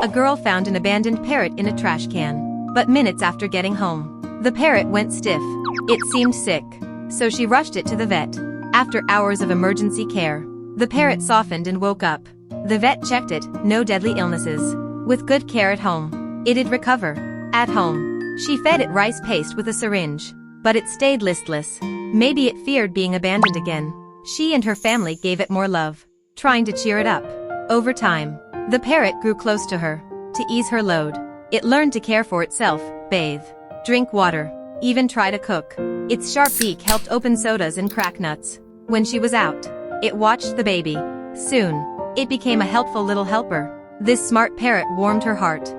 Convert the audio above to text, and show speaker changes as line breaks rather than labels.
A girl found an abandoned parrot in a trash can. But minutes after getting home, the parrot went stiff. It seemed sick. So she rushed it to the vet. After hours of emergency care, the parrot softened and woke up. The vet checked it, no deadly illnesses. With good care at home, it'd recover. At home, she fed it rice paste with a syringe. But it stayed listless. Maybe it feared being abandoned again. She and her family gave it more love, trying to cheer it up. Over time, the parrot grew close to her. To ease her load, it learned to care for itself, bathe, drink water, even try to cook. Its sharp beak helped open sodas and crack nuts. When she was out, it watched the baby. Soon, it became a helpful little helper. This smart parrot warmed her heart.